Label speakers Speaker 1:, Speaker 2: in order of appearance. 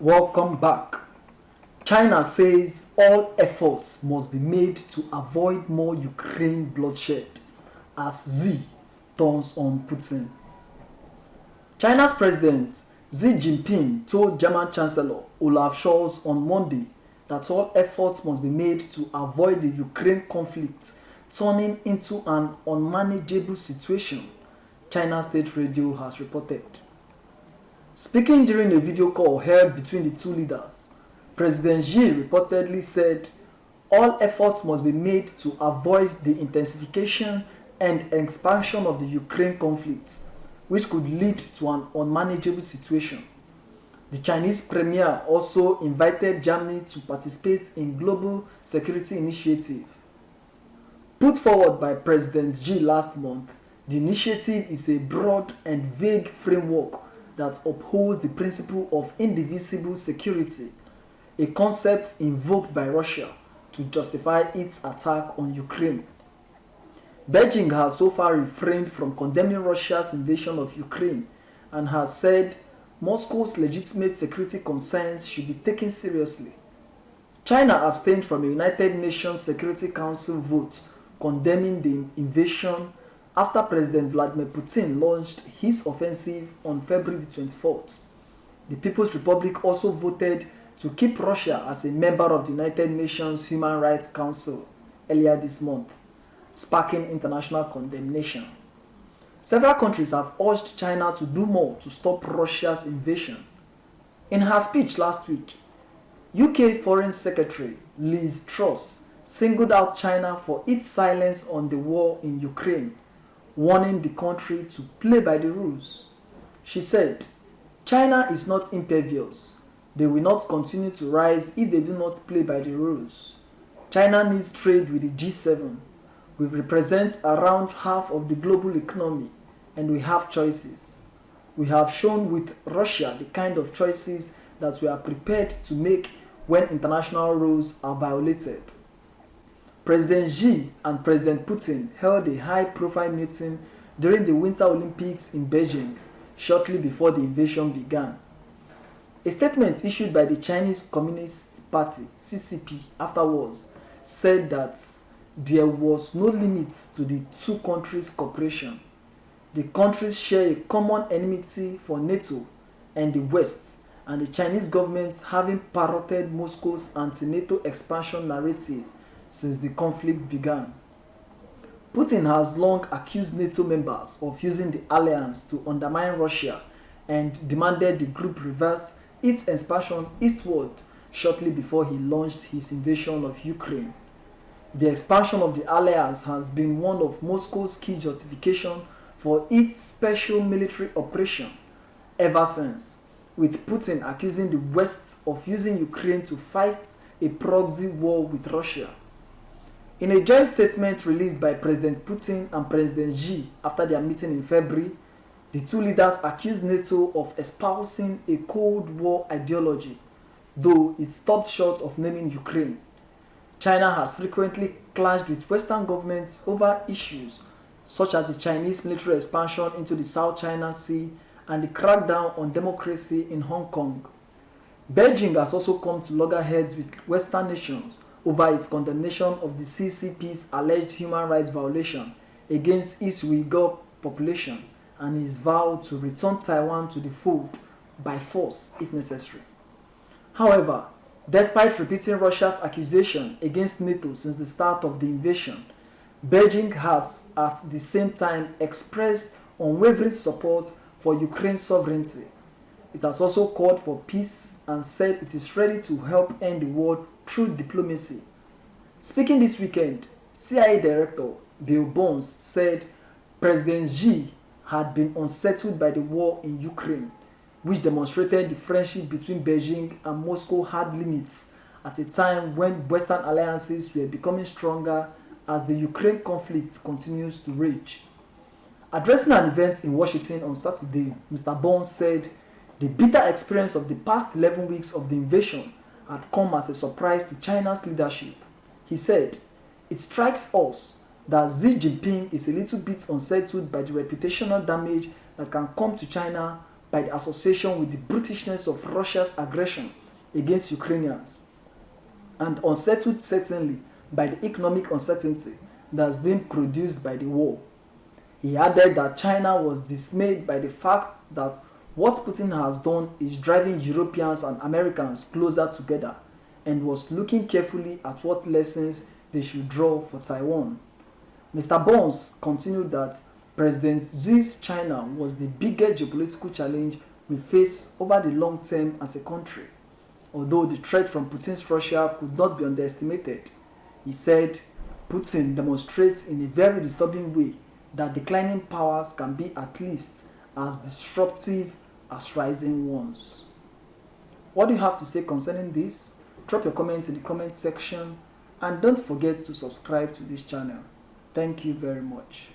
Speaker 1: Welcome back. China says all efforts must be made to avoid more Ukraine bloodshed as Xi turns on Putin. China's President Xi Jinping told German Chancellor Olaf Scholz on Monday that all efforts must be made to avoid the Ukraine conflict turning into an unmanageable situation, China State Radio has reported. Speaking during a video call held between the two leaders, President Xi reportedly said all efforts must be made to avoid the intensification and expansion of the Ukraine conflict, which could lead to an unmanageable situation. The Chinese premier also invited Germany to participate in global security initiative. Put forward by President Xi last month, the initiative is a broad and vague framework that upholds the principle of indivisible security, a concept invoked by Russia to justify its attack on Ukraine. Beijing has so far refrained from condemning Russia's invasion of Ukraine and has said Moscow's legitimate security concerns should be taken seriously. China abstained from a United Nations Security Council vote condemning the invasion after President Vladimir Putin launched his offensive on February 24th. The People's Republic also voted to keep Russia as a member of the United Nations Human Rights Council earlier this month, sparking international condemnation. Several countries have urged China to do more to stop Russia's invasion. In her speech last week, UK Foreign Secretary Liz Truss singled out China for its silence on the war in Ukraine, warning the country to play by the rules. She said, "China is not impervious. They will not continue to rise if they do not play by the rules. China needs trade with the G7. We represent around half of the global economy and we have choices. We have shown with Russia the kind of choices that we are prepared to make when international rules are violated." President Xi and President Putin held a high-profile meeting during the Winter Olympics in Beijing shortly before the invasion began. A statement issued by the Chinese Communist Party (CCP) afterwards said that there was no limit to the two countries' cooperation. The countries share a common enmity for NATO and the West, and the Chinese government having parroted Moscow's anti-NATO expansion narrative since the conflict began. Putin has long accused NATO members of using the alliance to undermine Russia and demanded the group reverse its expansion eastward shortly before he launched his invasion of Ukraine. The expansion of the alliance has been one of Moscow's key justifications for its special military operation ever since, with Putin accusing the West of using Ukraine to fight a proxy war with Russia. In a joint statement released by President Putin and President Xi after their meeting in February, the two leaders accused NATO of espousing a Cold War ideology, though it stopped short of naming Ukraine. China has frequently clashed with Western governments over issues such as the Chinese military expansion into the South China Sea and the crackdown on democracy in Hong Kong. Beijing has also come to loggerheads with Western nations over its condemnation of the CCP's alleged human rights violation against its Uyghur population and its vow to return Taiwan to the fold by force if necessary. However, despite repeating Russia's accusation against NATO since the start of the invasion, Beijing has at the same time expressed unwavering support for Ukraine's sovereignty. It has also called for peace and said it is ready to help end the war through diplomacy. Speaking this weekend, CIA Director Bill Burns said President Xi had been unsettled by the war in Ukraine, which demonstrated the friendship between Beijing and Moscow had limits at a time when Western alliances were becoming stronger as the Ukraine conflict continues to rage. Addressing an event in Washington on Saturday, Mr. Burns said the bitter experience of the past 11 weeks of the invasion had come as a surprise to China's leadership. He said, "It strikes us that Xi Jinping is a little bit unsettled by the reputational damage that can come to China by the association with the brutishness of Russia's aggression against Ukrainians, and unsettled certainly by the economic uncertainty that has been produced by the war. He added that China was dismayed by the fact that what Putin has done is driving Europeans and Americans closer together, and was looking carefully at what lessons they should draw for Taiwan. Mr. Burns continued that President Xi's China was the biggest geopolitical challenge we face over the long term as a country, although the threat from Putin's Russia could not be underestimated. He said, Putin demonstrates in a very disturbing way that declining powers can be at least as disruptive as rising ones. What do you have to say concerning this? Drop your comments in the comment section, and don't forget to subscribe to this channel. Thank you very much.